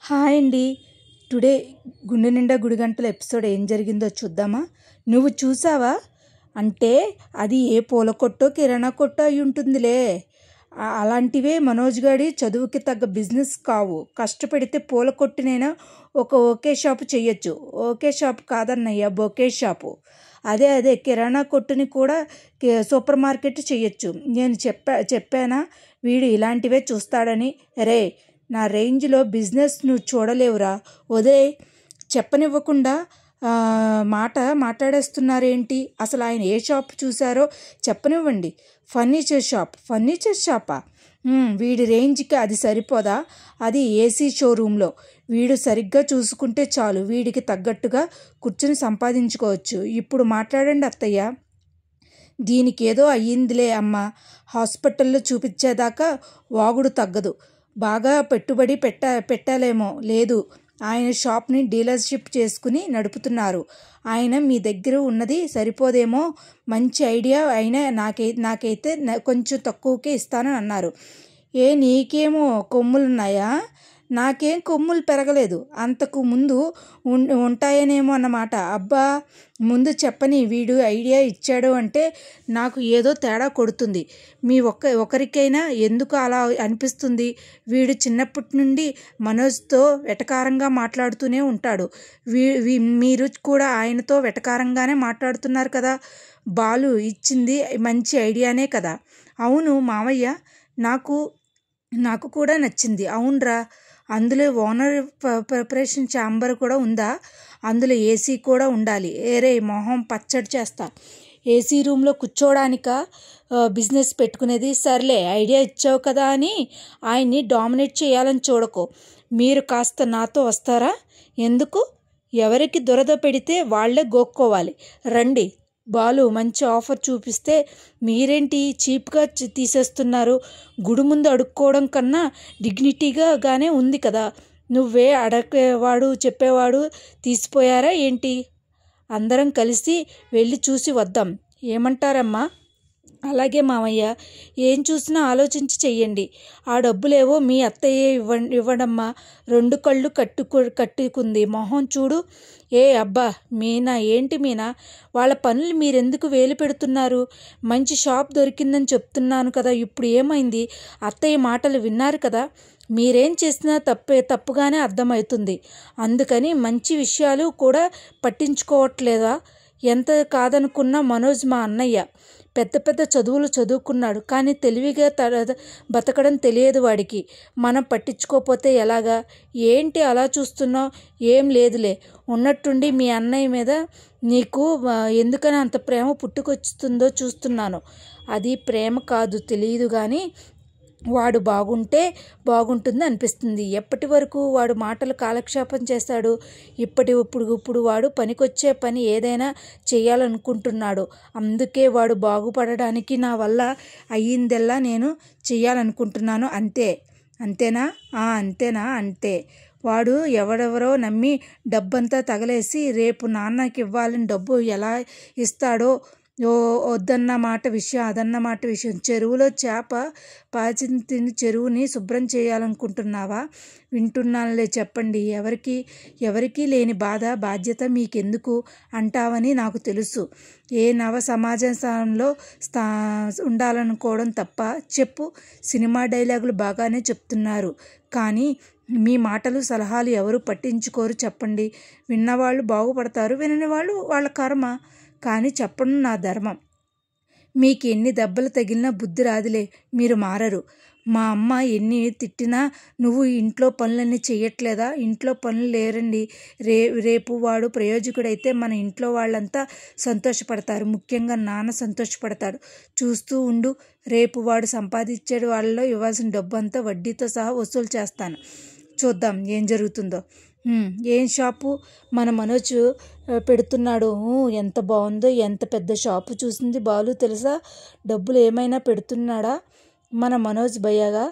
Hi అండి. Today గుండె నిండా గుడిగంటల ఎపిసోడ్ ఏం జరిగిందో చూద్దామా? నువ్వు చూసావా? అంటే అది ఏ పూల కొట్టో కిరాణా కొట్టో అయి ఉంటుందిలే. అలాంటివే మనోజ్ గాడి చదువుకి తగ్గ బిజినెస్ కావు. కష్టపడితే పూల కొట్టునైనా ఓకే షాపు చెయ్యొచ్చు. ఓకే షాపు కాదన్నయ్య, బొకే షాపు. అదే కిరాణా కొట్టుని కూడా సూపర్ మార్కెట్ చెయ్యొచ్చు. నేను చెప్పానా వీడు ఇలాంటివే చూస్తాడని? రే, నా రేంజ్లో బిజినెస్ నువ్వు చూడలేవురా. చెప్పనివ్వకుండా మాట్లాడేస్తున్నారేంటి? అసలు ఆయన ఏ షాప్ చూసారో చెప్పనివ్వండి. ఫర్నిచర్ షాపా? వీడి రేంజ్కి అది సరిపోదా? అది ఏసీ షోరూంలో. వీడు సరిగ్గా చూసుకుంటే చాలు, వీడికి తగ్గట్టుగా కూర్చుని సంపాదించుకోవచ్చు. ఇప్పుడు మాట్లాడండి అత్తయ్య. దీనికేదో అయ్యిందిలే అమ్మ. హాస్పిటల్లో చూపించేదాకా వాగుడు తగ్గదు. బాగా పెట్టుబడి పెట్టాలేమో. లేదు, ఆయన షాప్ని డీలర్షిప్ చేసుకుని నడుపుతున్నారు. ఆయన మీ దగ్గర ఉన్నది సరిపోదేమో. మంచి ఐడియా. అయినా నాకైతే కొంచెం తక్కువకే ఇస్తానని అన్నారు. నీకేమో కొమ్ములున్నాయా? నాకేం కొమ్ములు పెరగలేదు. అంతకు ముందు ఉంటాయనేమో అన్నమాట. అబ్బా, ముందు చెప్పని. వీడు ఐడియా ఇచ్చాడు అంటే నాకు ఏదో తేడా కొడుతుంది. మీ ఒకరికైనా ఎందుకు అలా అనిపిస్తుంది? వీడు చిన్నప్పటి నుండి మనోజ్తో వెటకారంగా మాట్లాడుతూనే ఉంటాడు. మీరు కూడా ఆయనతో వెటకారంగానే మాట్లాడుతున్నారు కదా. బాలు ఇచ్చింది మంచి ఐడియానే కదా. అవును మావయ్య, నాకు కూడా నచ్చింది. అవునరా, అందులో ఓనర్ ప్రిపరేషన్ ఛాంబర్ కూడా ఉందా? అందులో ఏసీ కూడా ఉండాలి. ఏరే మొహం పచ్చడి చేస్తా. ఏసీ రూమ్లో కూర్చోడానికా బిజినెస్ పెట్టుకునేది? సర్లే, ఐడియా ఇచ్చావు కదా అని ఆయన్ని డామినేట్ చేయాలని చూడకు. మీరు కాస్త నాతో వస్తారా? ఎందుకు? ఎవరికి దురద పెడితే వాళ్లే గోక్కోవాలి. రండి. బాలు మంచి ఆఫర్ చూపిస్తే మీరేంటి చీప్గా తీసేస్తున్నారు? గుడి ముందు అడుక్కోవడం కన్నా డిగ్నిటీగానే ఉంది కదా. నువ్వే అడగేవాడు చెప్పేవాడు తీసిపోయారా ఏంటి? అందరం కలిసి వెళ్ళి చూసి వద్దాం. ఏమంటారమ్మా? అలాగే మామయ్య. ఏం చూసినా ఆలోచించి చెయ్యండి. ఆ డబ్బులేవో మీ అత్తయ్య ఇవ్వడమ్మా. 2 కళ్ళు కట్టుకుంది. మొహం చూడు. అబ్బా మీనా, ఏంటి మీనా? వాళ్ళ పనులు మీరెందుకు వేలు పెడుతున్నారు? మంచి షాప్ దొరికిందని చెప్తున్నాను కదా. ఇప్పుడు ఏమైంది? అత్తయ్య మాటలు విన్నారు కదా. మీరేం చేసినా తప్పుగానే అర్థమవుతుంది. అందుకని మంచి విషయాలు కూడా పట్టించుకోవట్లేదా? ఎంత కాదనుకున్నా మనోజ్ మా అన్నయ్య. పెద్ద చదువులు చదువుకున్నాడు, కానీ తెలివిగా బతకడం తెలియదు వాడికి. మనం పట్టించుకోకపోతే ఎలాగా? ఏంటి అలా చూస్తున్నావు? ఏం లేదులే. ఉన్నట్టుండి మీ అన్నయ్య మీద నీకు ఎందుకని అంత ప్రేమ పుట్టుకొస్తుందో చూస్తున్నాను. అది ప్రేమ కాదు, తెలియదు, కానీ వాడు బాగుంటే బాగుంటుంది అనిపిస్తుంది. ఎప్పటి వరకు వాడు మాటలు కాలక్షేపం చేస్తాడు? ఇప్పుడు వాడు పనికొచ్చే పని ఏదైనా చేయాలనుకుంటున్నాడు. అందుకే వాడు బాగుపడడానికి నా వల్ల అయ్యిందల్లా నేను చేయాలనుకుంటున్నాను. అంతేనా? అంతే. వాడు ఎవరెవరో నమ్మి డబ్బంతా తగలేసి రేపు నాన్నకి ఇవ్వాలని డబ్బు ఎలా ఇస్తాడో. అదన్నమాట విషయం. చెరువులో చేప పాచిని తిని చెరువుని శుభ్రం చేయాలనుకుంటున్నావా? వింటున్నానులే, చెప్పండి. ఎవరికీ లేని బాధ్యత మీకెందుకు అంటావని నాకు తెలుసు. ఏ నవ సమాజంలో ఉండాలనుకోవడం తప్ప? చెప్పు. సినిమా డైలాగులు బాగానే చెప్తున్నారు, కానీ మీ మాటలు సలహాలు ఎవరు పట్టించుకోరు. చెప్పండి. విన్నవాళ్ళు బాగుపడతారు, వినని వాళ్ళు వాళ్ళ కర్మ. కానీ చెప్పడం నా ధర్మం. మీకు ఎన్ని దెబ్బలు తగిలినా బుద్ధి రాదులే. మీరు మారరు. మా అమ్మ ఎన్ని తిట్టినా నువ్వు ఇంట్లో పనులన్నీ చెయ్యట్లేదా? ఇంట్లో పనులు లేరండి. రేపు వాడు ప్రయోజకుడైతే మన ఇంట్లో వాళ్ళంతా సంతోషపడతారు. ముఖ్యంగా నాన్న సంతోషపడతాడు. చూస్తూ ఉండు. రేపు వాడు సంపాదించే వాళ్ళలో ఇవ్వాల్సిన డబ్బు అంతా వడ్డీతో సహా వసూలు చేస్తాను. చూద్దాం ఏం జరుగుతుందో. ఏం షాపు? మన మనోజ్ పెడుతున్నాడు. ఎంత బాగుందో. ఎంత పెద్ద షాపు చూసింది బాలు తెలుసా? డబ్బులు ఏమైనా పెడుతున్నాడా మన మనోజ్ భయ్యగా?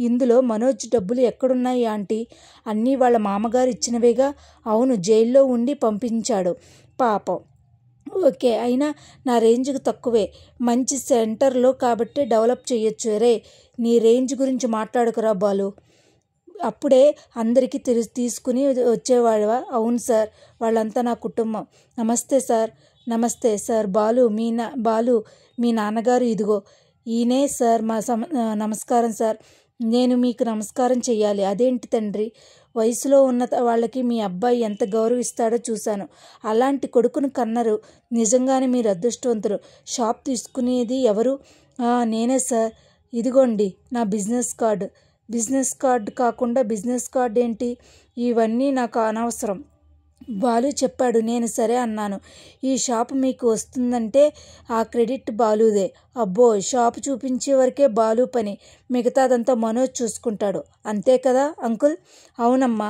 ఇందులో మనోజ్ డబ్బులు ఎక్కడున్నాయి ఆంటీ? అన్నీ వాళ్ళ మామగారు ఇచ్చినవేగా. అవును, జైల్లో ఉండి పంపించాడు పాపం. ఓకే, అయినా నా రేంజ్కి తక్కువే. మంచి సెంటర్లో కాబట్టి డెవలప్ చేయొచ్చు. రే, నీ రేంజ్ గురించి మాట్లాడుకురా బాలు. అప్పుడే అందరికీ తీసుకుని వచ్చేవాడువా? అవును సార్, వాళ్ళంతా నా కుటుంబం. నమస్తే సార్. నమస్తే సార్. బాలు మీ నాన్నగారు ఇదిగో ఈయనే సార్. నమస్కారం సార్. నేను మీకు నమస్కారం చెయ్యాలి. అదేంటి తండ్రి, వయసులో ఉన్న వాళ్ళకి మీ అబ్బాయి ఎంత గౌరవిస్తాడో చూశాను. అలాంటి కొడుకును కన్నరు. నిజంగానే మీరు అదృష్టవంతులు. షాప్ తీసుకునేది ఎవరు? నేనే సార్. ఇదిగోండి నా బిజినెస్ కార్డు కాకుండా బిజినెస్ కార్డు ఏంటి? ఇవన్నీ నాకు అనవసరం. బాలు చెప్పాడు. నేను సరే అన్నాను. ఈ షాపు మీకు వస్తుందంటే ఆ క్రెడిట్ బాలుదే. అబ్బో, షాపు చూపించే వరకే బాలు పని, మిగతాదంతా మనోజ్ చూసుకుంటాడు. అంతే కదా అంకుల్? అవునమ్మా.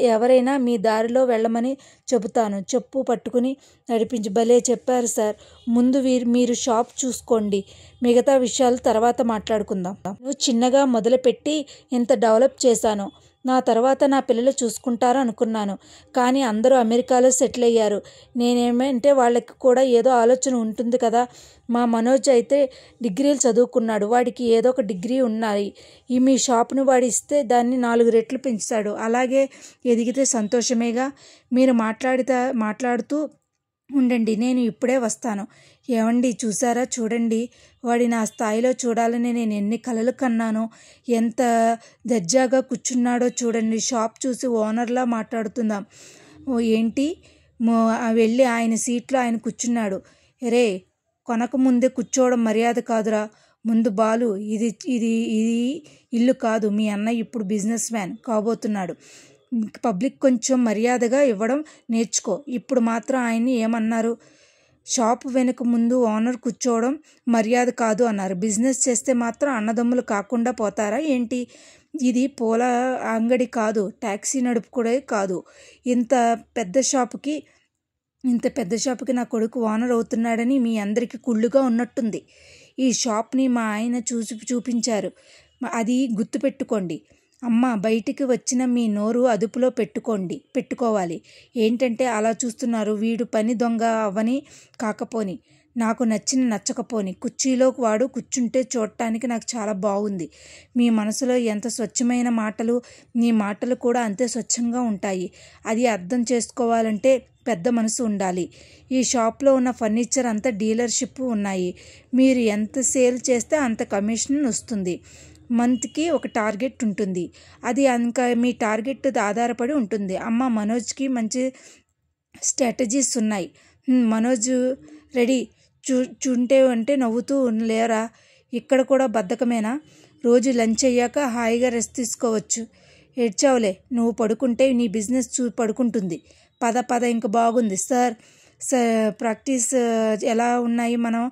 ఎవరైనా మీ దారిలో వెళ్ళమని చెబుతాను. చెప్పు పట్టుకుని నడిపించి. భలే చెప్పారు సార్. ముందు మీరు షాప్ చూసుకోండి, మిగతా విషయాలు తర్వాత మాట్లాడుకుందాం. నువ్వు చిన్నగా మొదలుపెట్టి ఇంత డెవలప్ చేశాను. నా తర్వాత నా పిల్లలు చూసుకుంటారు అనుకున్నాను. కానీ అందరూ అమెరికాలో సెటిల్ అయ్యారు. నేనేమంటే వాళ్ళకి కూడా ఏదో ఆలోచన ఉంటుంది కదా. మా మనోజ్ అయితే డిగ్రీలు చదువుకున్నాడు. వాడికి ఏదో ఒక డిగ్రీ ఉన్నాయి. మీ షాపును వాడు ఇస్తే దాన్ని 4 రెట్లు పెంచుతాడు. అలాగే ఎదిగితే సంతోషమేగా. మీరు మాట్లాడుతూ ఉండండి, నేను ఇప్పుడే వస్తాను. ఏమండి చూసారా? చూడండి, వాడి నా స్థాయిలో చూడాలని నేను ఎన్ని కలలు కన్నానో. ఎంత దర్జాగా కూర్చున్నాడో చూడండి. షాప్ చూసి ఓనర్లా మాట్లాడుతుందాం. ఏంటి, వెళ్ళి ఆయన సీట్లో ఆయన కూర్చున్నాడు. రే, కొనక ముందే కూర్చోవడం మర్యాద కాదురా. ముందు బాలు, ఇది ఇది ఇది ఇల్లు కాదు. మీ అన్నయ్య ఇప్పుడు బిజినెస్ మ్యాన్ కాబోతున్నాడు. పబ్లిక్ కొంచెం మర్యాదగా ఇవ్వడం నేర్చుకో. ఇప్పుడు మాత్రం ఆయన్ని ఏమన్నారు? షాపు వెనుక ముందు ఓనర్ కూర్చోవడం మర్యాద కాదు అన్నారు. బిజినెస్ చేస్తే మాత్రం అన్నదమ్ములు కాకుండా పోతారా ఏంటి? ఇది పూల అంగడి కాదు, ట్యాక్సీ నడుపుకోడే కాదు. ఇంత పెద్ద షాపుకి నా కొడుకు ఓనర్ అవుతున్నాడని మీ అందరికీ కుళ్ళుగా ఉన్నట్టుంది. ఈ షాప్ని మా ఆయన చూపించారు. అది గుర్తుపెట్టుకోండి. అమ్మ, బయటికి వచ్చిన మీ నోరు అదుపులో పెట్టుకోవాలి. ఏంటంటే అలా చూస్తున్నారు? వీడు పని దొంగ అవని కాకపోని, నాకు నచ్చకపోని, కుర్చీలో వాడు కూర్చుంటే చూడటానికి నాకు చాలా బాగుంది. మీ మనసులో ఎంత స్వచ్ఛమైన మాటలు, మీ మాటలు కూడా అంతే స్వచ్ఛంగా ఉంటాయి. అది అర్థం చేసుకోవాలంటే పెద్ద మనసు ఉండాలి. ఈ షాప్లో ఉన్న ఫర్నిచర్ అంతా డీలర్షిప్ ఉన్నాయి. మీరు ఎంత సేల్ చేస్తే అంత కమిషన్ వస్తుంది. మంత్కి ఒక టార్గెట్ ఉంటుంది. అది ఇంకా మీ టార్గెట్ ఆధారపడి ఉంటుంది. అమ్మ, మనోజ్కి మంచి స్ట్రాటజీస్ ఉన్నాయి. మనోజ్ రెడీ. చుంటే అంటే నవ్వుతూ లేరా? ఇక్కడ కూడా బద్ధకమేనా? రోజు లంచ్ అయ్యాక హాయిగా రెస్ట్ తీసుకోవచ్చు. ఏడ్చావులే, నువ్వు పడుకుంటే నీ బిజినెస్ పడుకుంటుంది. పద ఇంక బాగుంది సార్. ప్రాక్టీస్ ఎలా ఉన్నాయి మనం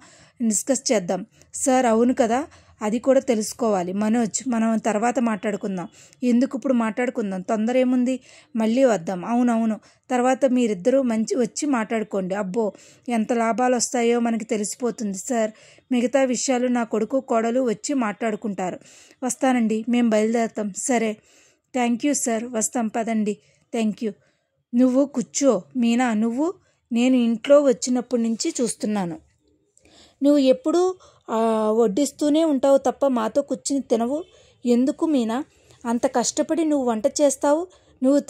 డిస్కస్ చేద్దాం. సార్ అవును కదా, అది కూడా తెలుసుకోవాలి. మనోజ్, మనం తర్వాత మాట్లాడుకుందాం. ఎందుకు ఇప్పుడు మాట్లాడుకుందాం? తొందర ఏముంది? మళ్ళీ వద్దాం. అవునవును, తర్వాత మీరిద్దరూ వచ్చి మాట్లాడుకోండి. అబ్బో, ఎంత లాభాలు వస్తాయో మనకి తెలిసిపోతుంది సార్. మిగతా విషయాలు నా కొడుకు కోడలు వచ్చి మాట్లాడుకుంటారు. వస్తానండి, మేము బయలుదేరుతాం. సరే, థ్యాంక్ యూ సార్. వస్తాం, పదండి. Thank you. నువ్వు కూర్చో మీనా. నేను ఇంట్లో వచ్చినప్పటి నుంచి చూస్తున్నాను. నువ్వు ఎప్పుడూ వడ్డిస్తూనే ఉంటావు తప్ప మాతో కూర్చుని తినవు. ఎందుకు మీనా? అంత కష్టపడి నువ్వు వంట చేస్తావు, నువ్వు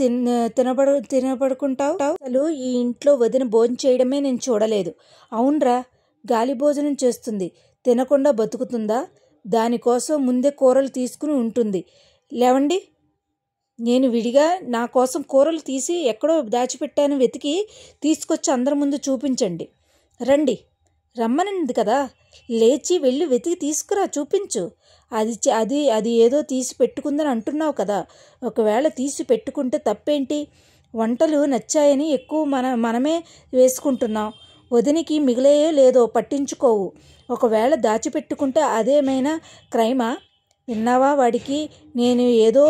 తినబడుకుంటావు. అసలు ఈ ఇంట్లో వదిన భోజనం చేయడమే నేను చూడలేదు. అవునరా, గాలి భోజనం చేస్తుంది, తినకుండా బతుకుతుందా? దానికోసం ముందే కూరలు తీసుకుని ఉంటుంది. లేవండి, నేను విడిగా నా కోసం కూరలు తీసి ఎక్కడో దాచిపెట్టాను, వెతికి తీసుకొచ్చి అందరి ముందు చూపించండి. రండి, రమ్మనింది కదా, లేచి వెళ్ళి వెతికి తీసుకురా, చూపించు. అది ఏదో తీసి పెట్టుకుందని అంటున్నావు కదా. ఒకవేళ తీసి పెట్టుకుంటే తప్పేంటి? వంటలు నచ్చాయని ఎక్కువ మనమే వేసుకుంటున్నాం. వదినికి మిగిలేయో లేదో పట్టించుకోవు. ఒకవేళ దాచిపెట్టుకుంటే అదేమైనా క్రైమా? విన్నావా? వాడికి నేను ఏదో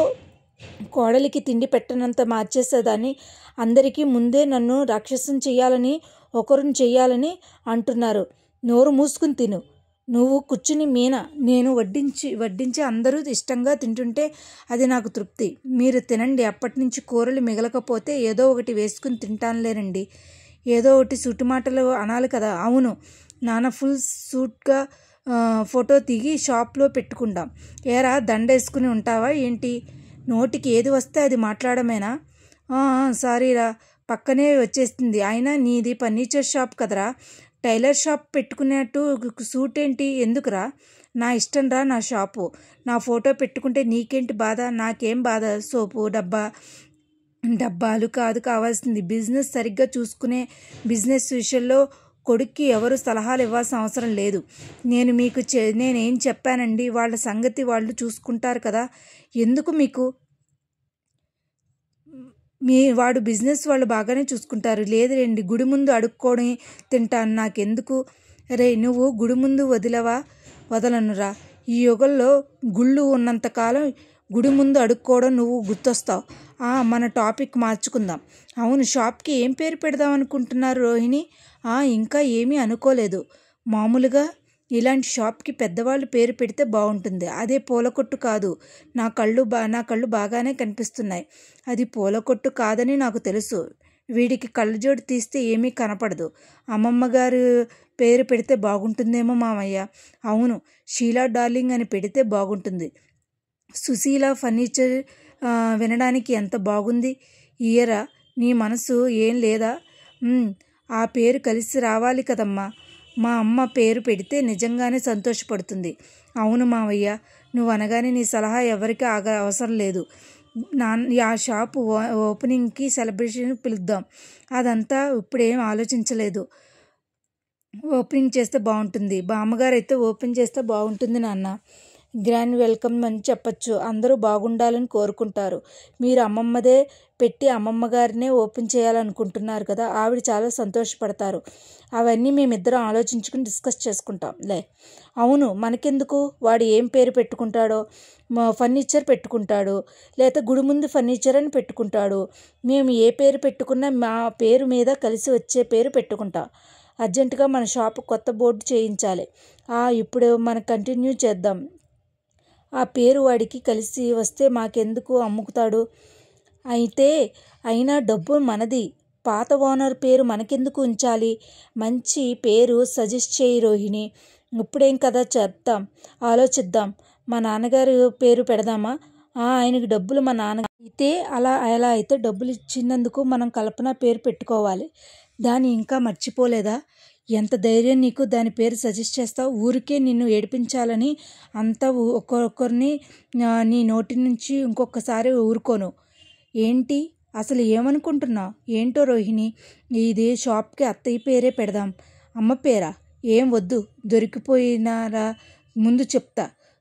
కోడలికి తిండి పెట్టనంత మార్చేసేదాన్ని. అందరికీ ముందే నన్ను రాక్షసం చెయ్యాలని, ఒకరిని చెయ్యాలని అంటున్నారు. నోరు మూసుకుని తిను. నువ్వు కూర్చుని మీనా, నేను వడ్డించి అందరూ ఇష్టంగా తింటుంటే అది నాకు తృప్తి. మీరు తినండి. అప్పటి నుంచి కూరలు మిగలకపోతే ఏదో ఒకటి వేసుకుని తింటానులేనండి. ఏదో ఒకటి సూటుమాటలు అనాలి కదా. అవును నాన్న, ఫుల్ సూట్గా ఫోటో దిగి షాప్లో పెట్టుకుందాం. ఏరా, దండ వేసుకుని ఉంటావా ఏంటి? నోటికి ఏది వస్తే అది మాట్లాడమేనా? సారీరా, పక్కనే వచ్చేస్తుంది. అయినా నీది ఫర్నిచర్ షాప్ కదరా, టైలర్ షాప్ పెట్టుకున్నట్టు సూట్ ఏంటి? ఎందుకురా? నా ఇష్టం రా, నా షాపు. నా ఫోటో పెట్టుకుంటే నీకేంటి బాధ? నాకేం బాధ? సోపు డబ్బాలు కాదు కావాల్సింది, బిజినెస్ సరిగ్గా చూసుకునే బిజినెస్ విషయంలో కొడుక్కి ఎవరు సలహాలు ఇవ్వాల్సిన అవసరం లేదు. నేనేం చెప్పానండి? వాళ్ళ సంగతి వాళ్ళు చూసుకుంటారు కదా, ఎందుకు మీకు? వాడు బిజినెస్ వాళ్ళు బాగానే చూసుకుంటారు. లేదులేండి, గుడి ముందు అడుక్కొని తింటాను, నాకెందుకు? రే, నువ్వు గుడి ముందు వదలనురా. ఈ యుగంలో గుళ్ళు ఉన్నంతకాలం గుడి ముందు అడుక్కోవడం నువ్వు గుర్తొస్తావు. మన టాపిక్ మార్చుకుందాం. అవును, షాప్కి ఏం పేరు పెడదాం అనుకుంటున్నారు రోహిణి? ఇంకా ఏమీ అనుకోలేదు. మామూలుగా ఇలాంటి షాప్కి పెద్దవాళ్ళు పేరు పెడితే బాగుంటుంది. అదే పూల కొట్టు కాదు. నా కళ్ళు బాగానే కనిపిస్తున్నాయి. అది పూల కొట్టు కాదని నాకు తెలుసు. వీడికి కళ్ళజోడు తీస్తే ఏమీ కనపడదు. అమ్మమ్మ గారు పేరు పెడితే బాగుంటుందేమో మామయ్య. అవును, షీలా డార్లింగ్ అని పెడితే బాగుంటుంది. సుశీల ఫర్నిచర్ వినడానికి ఎంత బాగుంది. ఇయరా, నీ మనసు ఏం లేదా? ఆ పేరు కలిసి రావాలి కదమ్మా. మా అమ్మ పేరు పెడితే నిజంగానే సంతోషపడుతుంది. అవును మావయ్య, నువ్వు అనగానే నీ సలహా ఎవరికి అవసరం లేదు. ఆ షాపు ఓపెనింగ్కి సెలబ్రేషన్ పిలుద్దాం. అదంతా ఇప్పుడేం ఆలోచించలేదు. ఓపెనింగ్ చేస్తే బాగుంటుంది. బామ్మగారు అయితే ఓపెన్ చేస్తే బాగుంటుంది నాన్న. గ్రాండ్ వెల్కమ్ అని చెప్పచ్చు. అందరూ బాగుండాలని కోరుకుంటారు. మీరు అమ్మమ్మదే పెట్టి అమ్మమ్మ గారినే ఓపెన్ చేయాలనుకుంటున్నారు కదా, ఆవిడ చాలా సంతోషపడతారు. అవన్నీ మేమిద్దరం ఆలోచించుకుని డిస్కస్ చేసుకుంటాం లే. అవును, మనకెందుకు? వాడు ఏం పేరు పెట్టుకుంటాడో. ఫర్నిచర్ పెట్టుకుంటాడు, లేదా గుడి ముందు ఫర్నిచర్ అని పెట్టుకుంటాడు. మేము ఏ పేరు పెట్టుకున్నా మా పేరు మీద కలిసి వచ్చే పేరు పెట్టుకుంటాం. అర్జెంటుగా మన షాపు కొత్త బోర్డు చేయించాలి. ఇప్పుడు మనం కంటిన్యూ చేద్దాం. ఆ పేరు వాడికి కలిసి వస్తే మాకెందుకు అమ్ముకుతాడు? అయినా డబ్బు మనది. పాత ఓనర్ పేరు మనకెందుకు ఉంచాలి? మంచి పేరు సజెస్ట్ చేయి రోహిణి. ఇప్పుడేం కదా ఆలోచిద్దాం. మా నాన్నగారు పేరు పెడదామా? ఆయనకి డబ్బులు మా నాన్న అయితే అలా అయితే డబ్బులు ఇచ్చినందుకు మనం కల్పన పేరు పెట్టుకోవాలి. దాన్ని ఇంకా మర్చిపోలేదా? ఎంత ధైర్యం నీకు? దాని పేరు సజెస్ట్ చేస్తావు? ఊరికే నిన్ను ఏడిపించాలని అంతా ఒక్కొక్కరిని నీ నోటి నుంచి ఇంకొకసారి ఊరుకోను. ఏంటి అసలు ఏమనుకుంటున్నావు? ఏంటో రోహిణి, ఇది షాప్కి అత్తయ్య పేరే పెడదాం. అమ్మ పేరా? ఏం వద్దు, దొరికిపోయినారా?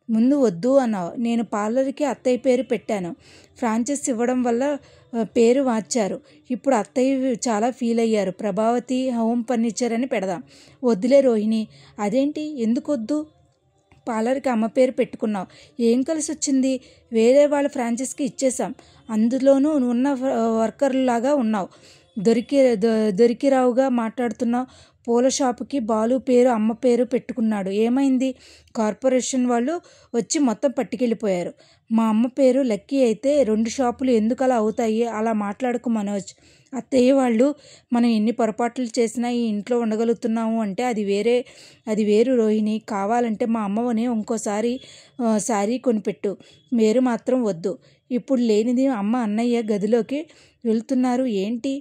ముందు వద్దు అన్నావు. నేను పార్లర్కి అత్తయ్య పేరు పెట్టాను. ఫ్రాంచైజ్ ఇవ్వడం వల్ల పేరు మార్చారు. ఇప్పుడు అత్తయ్య చాలా ఫీల్ అయ్యారు. ప్రభావతి హోమ్ ఫర్నిచర్ అని పెడదాం. వద్దులే రోహిణి. అదేంటి, ఎందుకు వద్దు? పార్లర్కి అమ్మ పేరు పెట్టుకున్నావు, ఏం కలిసి వచ్చింది? వేరే వాళ్ళ ఫ్రాంచైజ్కి ఇచ్చేసాం. అందులోనూ ఉన్న వర్కర్లాగా ఉన్నావు. దొరికిరావుగా మాట్లాడుతున్నావు. పూల షాపుకి బాలు పేరు అమ్మ పేరు పెట్టుకున్నాడు, ఏమైంది? కార్పొరేషన్ వాళ్ళు వచ్చి మొత్తం పట్టుకెళ్ళిపోయారు. మా అమ్మ పేరు లక్కీ అయితే 2 షాపులు ఎందుకు అలా అవుతాయి? అలా మాట్లాడుకు మనోజ్. అత్తయ్య వాళ్ళు మనం ఎన్ని పొరపాట్లు చేసినా ఈ ఇంట్లో ఉండగలుగుతున్నాము అంటే అది వేరు రోహిణి. కావాలంటే మా అమ్మని ఇంకోసారి శారీ కొనిపెట్టు. వేరు మాత్రం వద్దు. ఇప్పుడు లేనిది అమ్మ అన్నయ్య గదిలోకి వెళ్తున్నారు. ఏంటి,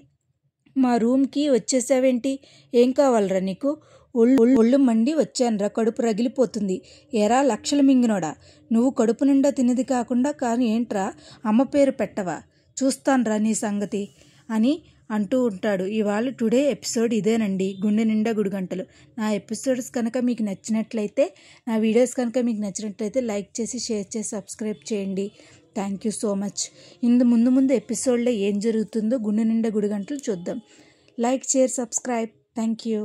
మా రూమ్కి వచ్చేసావేంటి? ఏం కావాలరా నీకు? ఒళ్ళు మండి వచ్చానురా, కడుపు రగిలిపోతుంది. ఎరా లక్షలు మింగినోడా, నువ్వు కడుపు నిండా తినేది కాకుండా కానీ ఏంట్రా అమ్మ పేరు పెట్టవా? చూస్తాన్రా నీ సంగతి అని అంటూ ఉంటాడు. ఇవాళ టుడే ఎపిసోడ్ ఇదేనండి, గుండె నిండా గుడిగంటలు. నా ఎపిసోడ్స్ కనుక మీకు నచ్చినట్లయితే, నా వీడియోస్ కనుక మీకు నచ్చినట్లయితే లైక్ చేసి, షేర్ చేసి, సబ్స్క్రైబ్ చేయండి. Thank you so much. ముందు ఎపిసోడ్లో ఏం జరుగుతుందో గుండె నిండా గుడిగంటలు చూద్దాం. Like, share, subscribe. Thank you.